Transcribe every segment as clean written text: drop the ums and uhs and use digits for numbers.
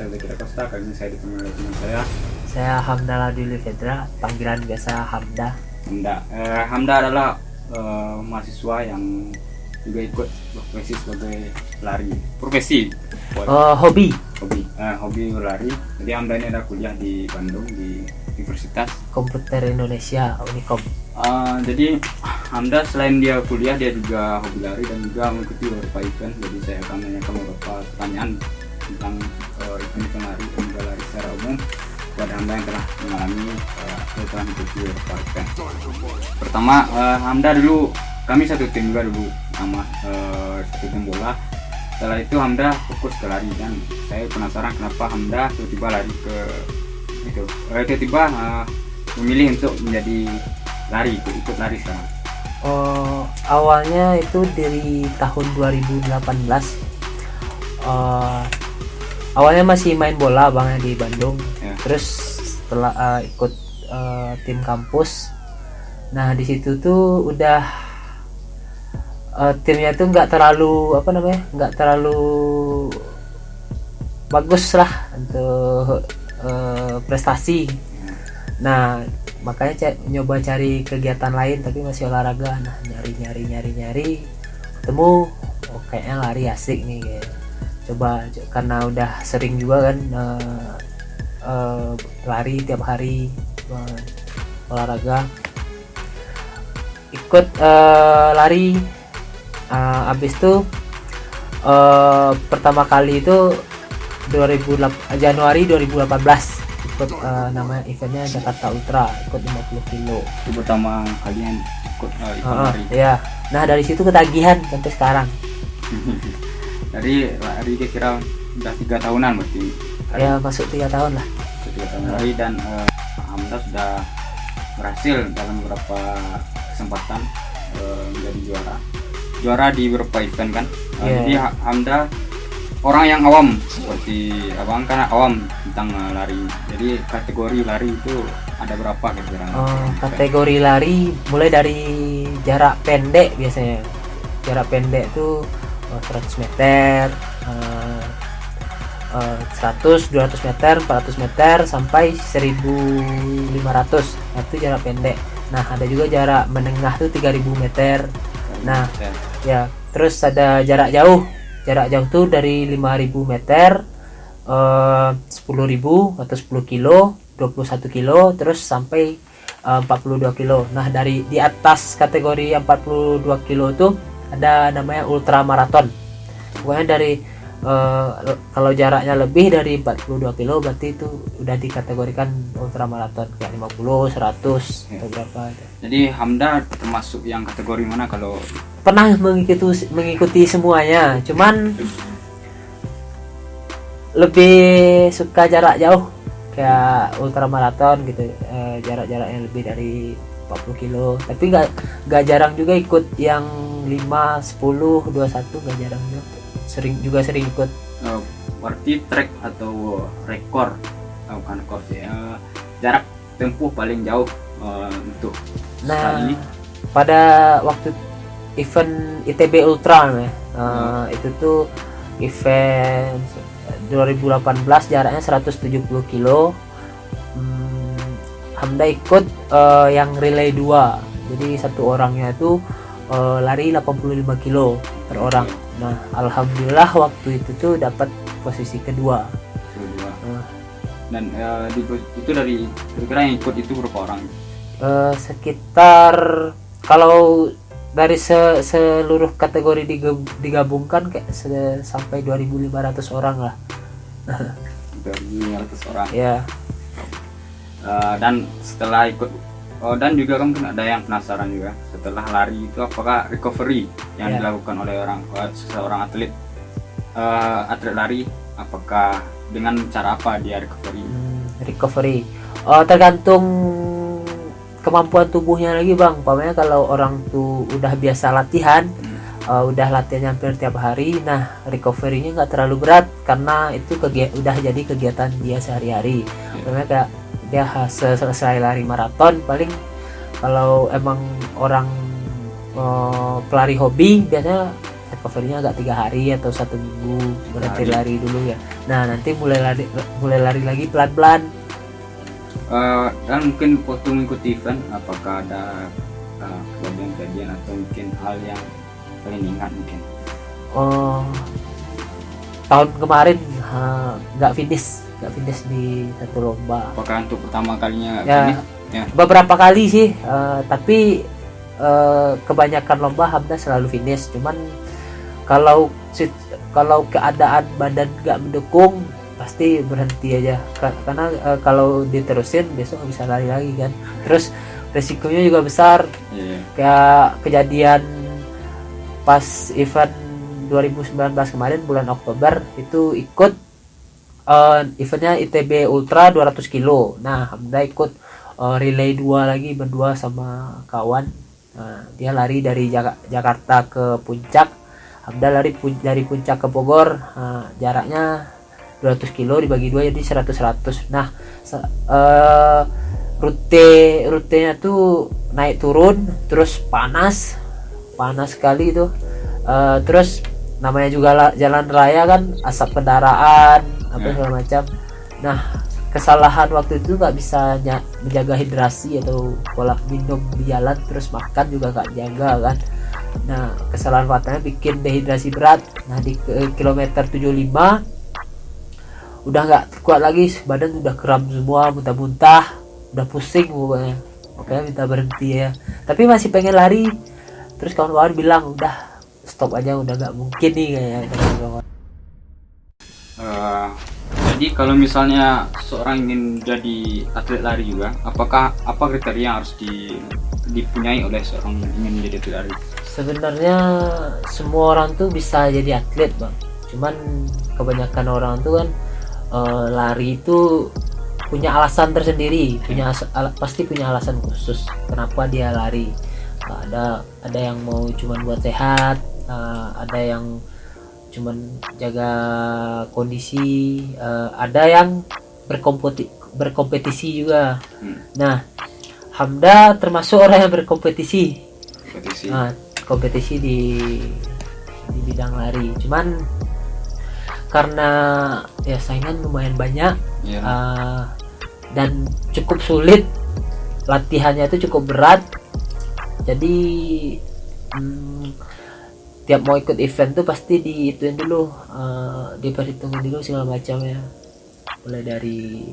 saya Zaki Costa. Kali ini saya ditemani oleh teman Saya Hamda Laduli Fedra, panggilan biasa Hamda. Hamda adalah mahasiswa yang juga ikut profesi sebagai pelari. Hobi berlari. Jadi Hamda ini ada kuliah di Bandung di Universitas Komputer Indonesia Unicom. Jadi Hamda selain dia kuliah, dia juga hobi lari dan juga mengikuti beberapa event. Jadi saya akan menanyakan beberapa pertanyaan tentang event lari dan juga lari secara umum kepada Hamda yang telah mengalami atau telah mengikuti beberapa event. Pertama, Hamda dulu, kami satu tim juga dulu, satu tim bola. Setelah itu Hamda fokus ke lari dan saya penasaran kenapa Hamda tiba-tiba lari ke itu. Tiba-tiba memilih untuk menjadi lari, ikut lari sekarang. Awalnya itu dari tahun 2018. Awalnya masih main bola bang di Bandung. Ya. Terus setelah ikut tim kampus, nah di situ tuh udah timnya tuh nggak terlalu bagus lah untuk prestasi. Nah makanya nyoba cari kegiatan lain tapi masih olahraga. Nah nyari ketemu, kayaknya lari asik nih kayak. Coba karena udah sering juga kan lari tiap hari, olahraga, ikut lari. Abis itu pertama kali itu Januari 2018 ikut namanya eventnya Jakarta Ultra, ikut 50 kilo. Itu pertama kalian ikut event lari. Ya. Nah dari situ ketagihan sampai sekarang. Dari lari kira udah 3 tahunan berarti. Ya masuk 3 tahun lah. 3 tahun lari dan Hamda sudah berhasil dalam beberapa kesempatan menjadi juara di beberapa event kan. Jadi Hamda orang yang awam seperti abang kan awam tentang lari. Jadi kategori lari itu ada berapa kira-kira? Kategori lari mulai dari jarak pendek biasanya. Jarak pendek tuh 100 meter, 100, 200 meter, 400 meter sampai 1500. Itu jarak pendek. Nah, ada juga jarak menengah tuh 3000 meter. Nah, ya, terus ada jarak jauh. Jarak jauh tuh dari 5000 meter, 10.000 atau 10 kilo, 21 kilo, terus sampai 42 kilo. Nah, di atas kategori 42 kilo tuh ada namanya ultra maraton. Pokoknya dari kalau jaraknya lebih dari 42 kilo berarti itu udah dikategorikan ultra maraton, kayak 50, 100 atau berapa. Jadi Hamda termasuk yang kategori mana? Kalau pernah mengikuti semuanya, cuman lebih suka jarak jauh kayak ultra maraton gitu, jarak-jaraknya lebih dari 40 kilo. Tapi nggak jarang juga ikut yang 5, 10, 21, nggak jarang juga. Sering ikut. Berarti track atau rekor, bukan rekor sih, jarak tempuh paling jauh untuk sekali. Pada waktu event ITB Ultra itu tuh event 2018 jaraknya 170 kilo. Hamda ikut yang relay 2. Jadi satu orangnya itu lari 85 kilo per orang. Nah, alhamdulillah waktu itu tuh dapat posisi kedua. Dan itu dari kira-kira yang ikut itu berapa orang? Sekitar kalau dari seluruh kategori digabungkan kayak sampai 2.500 orang lah. 2.500 orang. Ya. Dan setelah ikut, dan juga kan ada yang penasaran juga, setelah lari itu apakah recovery yang dilakukan oleh seseorang atlet lari, apakah dengan cara apa dia recovery? Tergantung kemampuan tubuhnya lagi bang. Umpamanya kalau orang tuh udah biasa latihan, udah latihan hampir tiap hari, nah recovery-nya nggak terlalu berat karena itu udah jadi kegiatan dia sehari-hari. Umpamanya kayak dia selesai lari maraton, paling kalau emang orang pelari hobi biasanya recovery-nya agak 3 hari atau 1 minggu berhenti hari. lari dulu ya. Nah nanti mulai lari lagi pelan-pelan. Dan mungkin waktu mengikuti event apakah ada kejadian-kejadian atau mungkin hal yang paling ingat mungkin? Oh, tahun kemarin nggak finish di satu lomba. Apakah untuk pertama kalinya Ya, finish? Ya. beberapa kali sih, tapi kebanyakan lomba Hamda selalu finish. Cuman kalau keadaan badan nggak mendukung pasti berhenti aja, karena kalau diterusin besok nggak bisa lari lagi kan. Terus resikonya juga besar, Iya. kayak kejadian pas event 2019 kemarin bulan Oktober itu ikut eventnya ITB Ultra 200 kilo. Nah Hamda ikut relay 2 lagi berdua sama kawan. Dia lari dari Jakarta ke Puncak, Hamda lari dari Puncak ke Bogor. Jaraknya 200 kilo dibagi 2 jadi 100-100. Nah rutenya tuh naik turun, terus panas sekali itu. Terus namanya juga jalan raya kan, asap kendaraan apa segala macam. Nah kesalahan waktu itu nggak bisa menjaga hidrasi atau pola minum di jalan, terus makan juga nggak jaga kan. Nah kesalahan fatalnya bikin dehidrasi berat. Nah di kilometer 75 udah nggak kuat lagi, badan udah kram semua, muntah-muntah, udah pusing pokoknya. Makanya minta berhenti ya, tapi masih pengen lari. Terus kawan-kawan bilang udah stop aja, udah nggak mungkin nih kayaknya. Jadi kalau misalnya seorang ingin jadi atlet lari juga, apa kriteria yang harus dipunyai oleh seorang yang ingin menjadi atlet lari? Sebenarnya semua orang tuh bisa jadi atlet bang, cuman kebanyakan orang tuh kan lari itu punya alasan tersendiri, pasti punya alasan khusus kenapa dia lari. Ada yang mau cuman buat sehat, ada yang cuman jaga kondisi, ada yang berkompetisi juga. Nah Hamda termasuk orang yang berkompetisi. Kompetisi di bidang lari, cuman karena ya saingan lumayan banyak, dan cukup sulit, latihannya itu cukup berat. Jadi tiap mau ikut event tuh pasti diituin dulu, diperhitungin dulu segala macam ya, mulai dari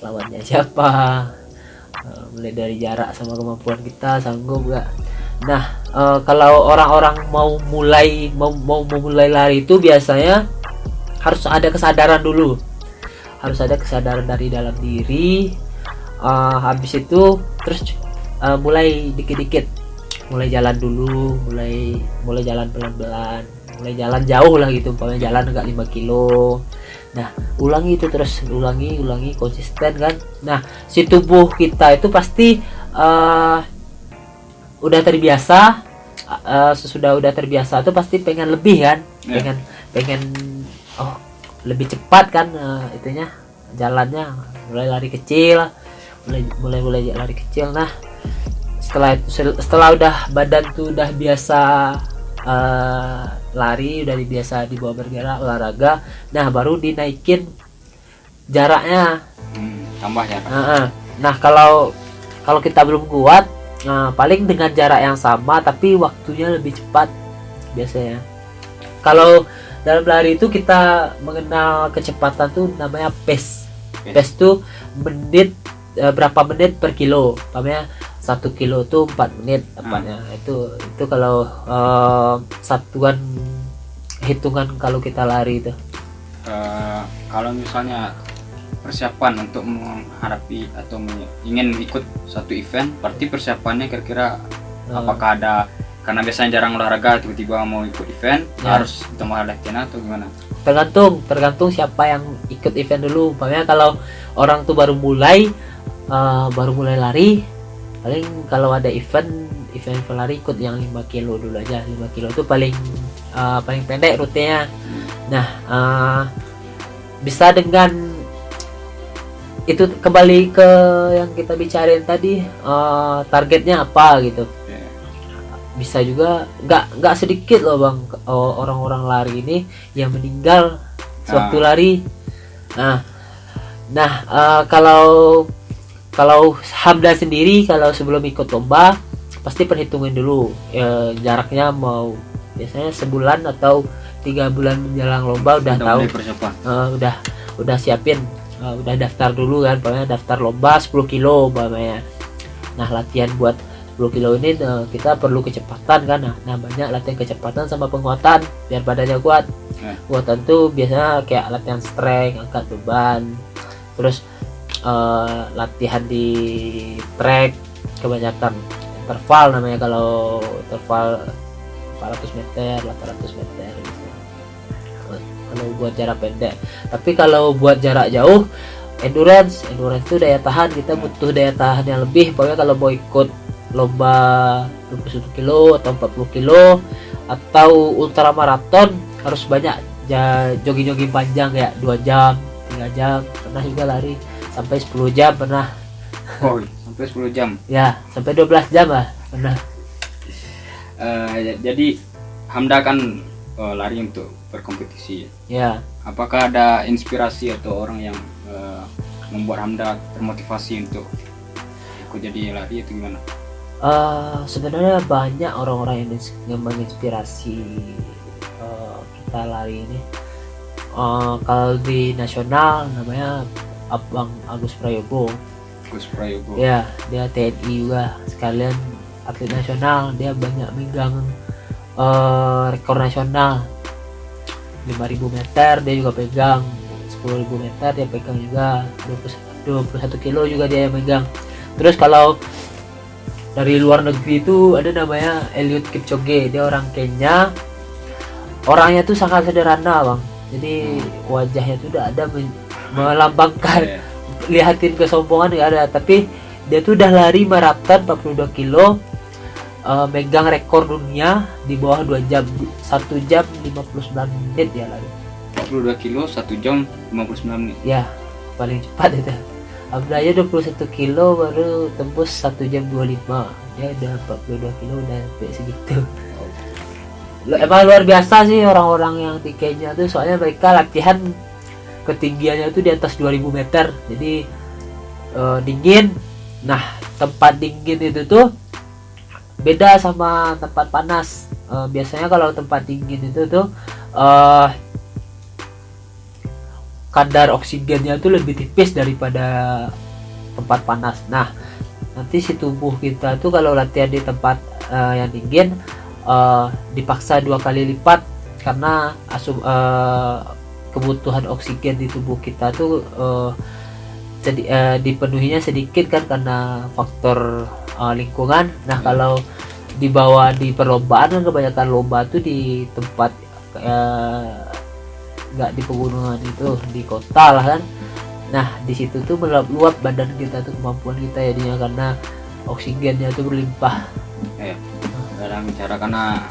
lawannya siapa, mulai dari jarak sama kemampuan kita sanggup gak. Nah kalau orang-orang mau memulai lari itu biasanya harus ada kesadaran dulu, harus ada kesadaran dari dalam diri. Habis itu terus mulai dikit-dikit, mulai jalan dulu, mulai jalan pelan-pelan, mulai jalan jauh lah gitu, umpamanya jalan enggak 5 kilo. Nah ulangi itu terus, ulangi konsisten kan. Nah si tubuh kita itu pasti udah terbiasa, sesudah udah terbiasa tuh pasti pengen lebih kan, pengen lebih cepat kan, itunya jalannya, mulai lari kecil, mulai lari kecil. Nah setelah udah badan tuh udah biasa lari, udah biasa dibawa bergerak olahraga, nah baru dinaikin jaraknya, tambah ya. Nah kalau kita belum kuat, paling dengan jarak yang sama tapi waktunya lebih cepat biasanya. Kalau dalam lari itu kita mengenal kecepatan tuh namanya pace. Pace tuh berapa menit per kilo. Umpamanya 1 kilo tuh 4 menit tepatnya. Itu kalau satuan hitungan kalau kita lari itu. Kalau misalnya persiapan untuk menghadapi atau ingin ikut satu event, berarti persiapannya kira-kira apakah ada, karena biasanya jarang olahraga tiba-tiba mau ikut event harus tambah latihan atau gimana? Tergantung siapa yang ikut event dulu. Umpamanya kalau orang tuh baru mulai lari, paling kalau ada event lari ikut yang 5 kilo dulu aja. 5 kilo itu paling pendek rutenya. Nah bisa dengan itu, kembali ke yang kita bicarain tadi, targetnya apa gitu. bisa juga nggak sedikit loh bang orang-orang lari ini yang meninggal sewaktu lari. Kalau Hamda sendiri kalau sebelum ikut lomba pasti perhitungin dulu jaraknya, mau biasanya sebulan atau 3 bulan menjelang lomba udah tahu, udah siapin, udah daftar dulu kan, pokoknya daftar lomba 10 kilo umpamanya. Nah latihan buat 10 kilo ini kita perlu kecepatan kan, nah banyak latihan kecepatan sama penguatan biar badannya kuat. Penguatan tuh biasanya kayak latihan strength, angkat beban, terus latihan di track kebanyakan interval namanya, kalau interval 400 meter 800 meter gitu. Kalau buat jarak pendek. Tapi kalau buat jarak jauh endurance itu daya tahan, kita butuh daya tahan yang lebih. Pokoknya kalau mau ikut lomba 21 kilo atau 40 kilo atau ultra maraton harus banyak jogging panjang kayak 2 jam 3 jam, pernah juga lari sampai 10 jam pernah. Sampai 10 jam ya, sampai 12 jam lah pernah. Jadi Hamda kan lari untuk berkompetisi ya. Apakah ada inspirasi atau orang yang membuat Hamda termotivasi untuk ikut jadi lari itu gimana? Sebenarnya banyak orang-orang yang menginspirasi kita lari ini. Kalau di nasional namanya Abang Agus Prayogo. Ya, dia TNI juga sekalian atlet nasional, dia banyak megang rekor nasional 5.000 meter dia juga pegang, 10.000 meter dia pegang juga, 21 kilo juga dia yang megang. Terus kalau dari luar negeri itu ada namanya Eliud Kipchoge, dia orang Kenya, orangnya tuh sangat sederhana bang, jadi wajahnya tuh udah ada melambangkan lihatin kesombongan nggak ada, tapi dia tuh udah lari maraton 42 kilo, megang rekor dunia di bawah 2 jam, 1 jam 59 menit dia lari 42 kilo 1 jam 59 menit ya, paling cepat itu. Abdaya 21 kilo baru tembus 1 jam 25, dia udah 42 kilo udah sampai segitu. Emang luar biasa sih orang-orang yang di Kenya tuh, soalnya mereka latihan ketinggiannya itu di atas 2000 meter, jadi dingin. Nah tempat dingin itu tuh beda sama tempat panas. Biasanya kalau tempat dingin itu tuh kadar oksigennya tuh lebih tipis daripada tempat panas. Nah nanti si tubuh kita tuh kalau latihan di tempat yang dingin dipaksa 2 kali lipat, karena kebutuhan oksigen di tubuh kita tuh dipenuhinya sedikit kan karena faktor lingkungan. Nah kalau dibawa di perlombaan kan kebanyakan lomba tuh di tempat nggak di pegunungan, itu di kota lah kan. Nah di situ tuh meluap badan kita tuh, kemampuan kita jadinya, karena oksigennya tuh berlimpah. Dalam bicara, karena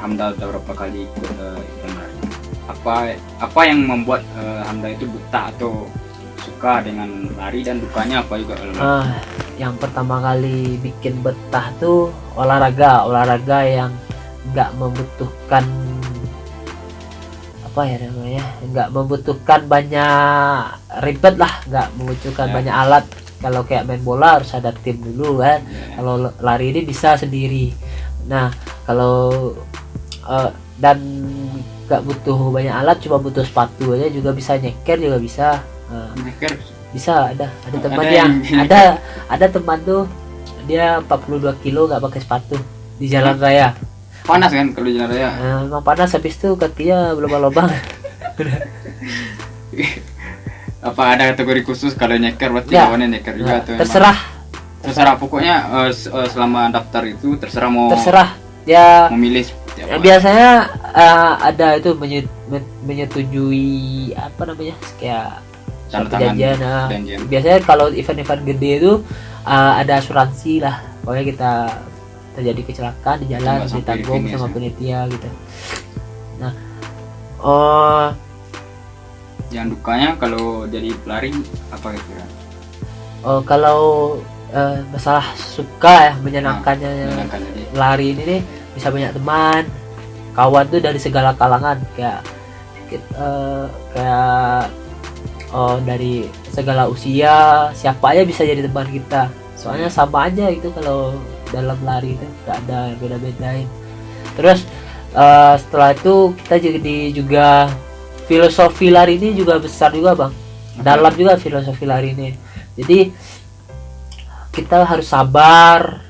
Hamda udah berapa kali ikut event lari, apa yang membuat Hamda itu betah atau suka dengan lari, dan dukanya apa juga? Yang pertama kali bikin betah tuh olahraga yang nggak membutuhkan nggak membutuhkan banyak ribet lah, nggak membutuhkan banyak alat. Kalau kayak main bola harus ada tim dulu kan, kalau lari ini bisa sendiri. Nah kalau dan nggak butuh banyak alat, cuma butuh sepatu aja juga bisa, nyeker juga bisa. Bisa, ada teman ada teman tuh dia 42 kilo nggak pakai sepatu di jalan raya. Panas kan kalau jalan raya? Emang panas, habis itu kakinya berlubang-lubang. Apa ada kategori khusus kalau nyeker, berarti lawannya nyeker juga tuh? Terserah pokoknya selama daftar itu terserah ya memilih. Biasanya ada itu menyetujui apa namanya, kayak perjanjian. Biasanya kalau event-event gede itu ada asuransi lah, pokoknya kita terjadi kecelakaan di jalan ditanggung sama panitia gitu. Nah yang dukanya kalau jadi pelari apa kira-kira? Kalau masalah suka ya menyenangkannya menyenangkan jadi. lari ini nih, bisa banyak teman, kawan tuh dari segala kalangan, kayak kayak dari segala usia, siapa aja bisa jadi teman kita, soalnya sama aja gitu. Kalau dalam lari itu gak ada yang beda-bedain. Terus setelah itu kita juga filosofi lari ini juga besar juga bang, dalam juga filosofi lari ini. Jadi kita harus sabar,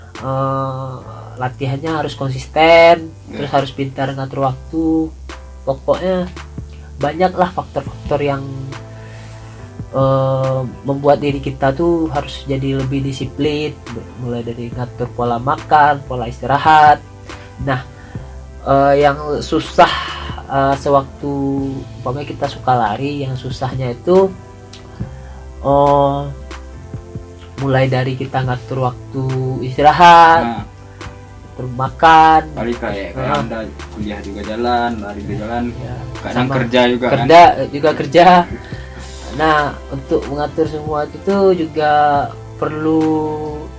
latihannya harus konsisten, terus harus pintar ngatur waktu. Pokoknya banyaklah faktor-faktor yang membuat diri kita tuh harus jadi lebih disiplin, mulai dari ngatur pola makan, pola istirahat. Nah, yang susah sewaktu umpamanya kita suka lari, yang susahnya itu mulai dari kita ngatur waktu istirahat, ngatur makan. Lari kayak Anda kuliah juga jalan, lari juga jalan, Ya, kadang sama. kerja juga Kerja. Nah, untuk mengatur semua itu juga perlu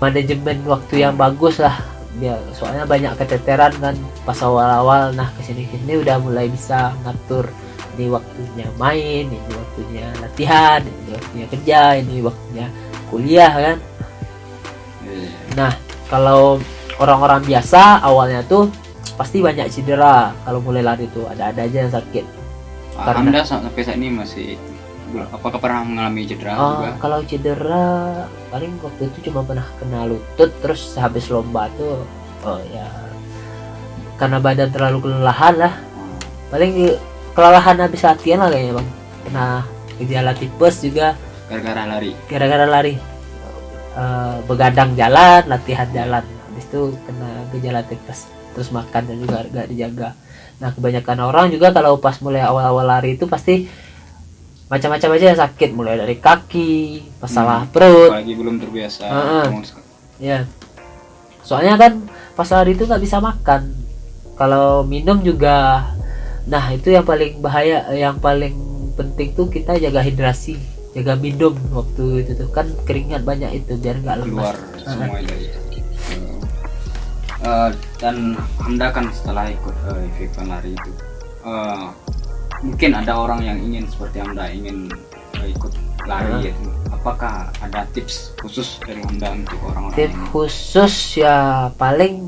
manajemen waktu yang bagus lah. Ya, soalnya banyak keteteran kan pas awal-awal. Nah, kesini udah mulai bisa ngatur, ini waktunya main, ini waktunya latihan, ini waktunya kerja, ini waktunya kuliah kan. Nah, kalau orang-orang biasa awalnya tuh pasti banyak cedera. Kalau mulai lari tuh ada-ada aja yang sakit. Anda sampai saat ini masih, apakah pernah mengalami cedera juga? Kalau cedera paling waktu itu cuma pernah kena lutut, terus habis lomba tuh ya karena badan terlalu kelelahan lah, paling kelelahan habis latihan lah kayaknya bang. Kena gejala tipes juga gara-gara lari, begadang jalan, latihan jalan, habis itu kena gejala tipes, terus makannya juga gak dijaga. Nah, kebanyakan orang juga kalau pas mulai awal-awal lari itu pasti macam-macam aja yang sakit, mulai dari kaki, masalah perut, apalagi belum terbiasa. Ya, soalnya kan pas lari itu nggak bisa makan, kalau minum juga. Nah, itu yang paling bahaya, yang paling penting tuh kita jaga hidrasi, jaga minum waktu itu tuh kan keringat banyak itu biar nggak lemas keluar semua dari dan Anda kan setelah ikut event lari itu, mungkin ada orang yang ingin seperti Anda, ingin ikut lari itu. Apakah ada tips khusus dari Anda untuk orang-orang tips ini? khusus? Ya paling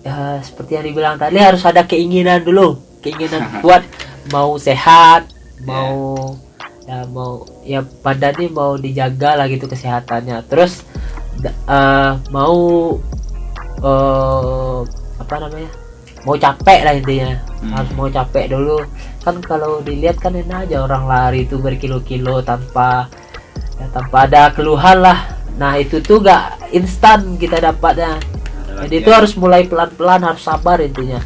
ya seperti yang dibilang tadi, harus ada keinginan dulu, keinginan kuat, mau sehat, mau ya badannya mau dijaga lah gitu kesehatannya, terus mau apa namanya, mau capek lah intinya. Harus mau capek dulu kan. Kalau dilihat kan enak aja orang lari itu berkilo-kilo tanpa ada keluhan lah. Nah, itu tuh gak instan kita dapatnya, jadi itu harus mulai pelan-pelan, harus sabar intinya.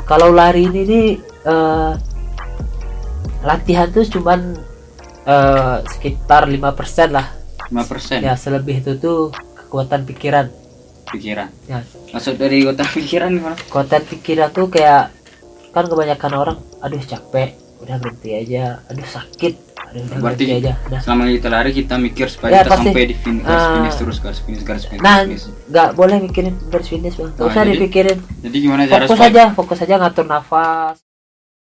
Kalau lari ini nih latihan tuh cuman sekitar 5% lah. 5%? Ya, selebih itu tuh kekuatan pikiran. Ya. Maksud dari kekuatan pikiran gimana? Kekuatan pikiran tuh kayak kan kebanyakan orang, aduh capek, udah berhenti aja, aduh sakit, aduh udah Berarti berhenti aja. Nah, selama kita lari kita mikir supaya Ya, kita pasti. sampai di garis finish terus. nah nggak boleh mikirin garis finish bang, nggak usah jadi- dipikirin. Jadi gimana cara Fokus aja ngatur nafas.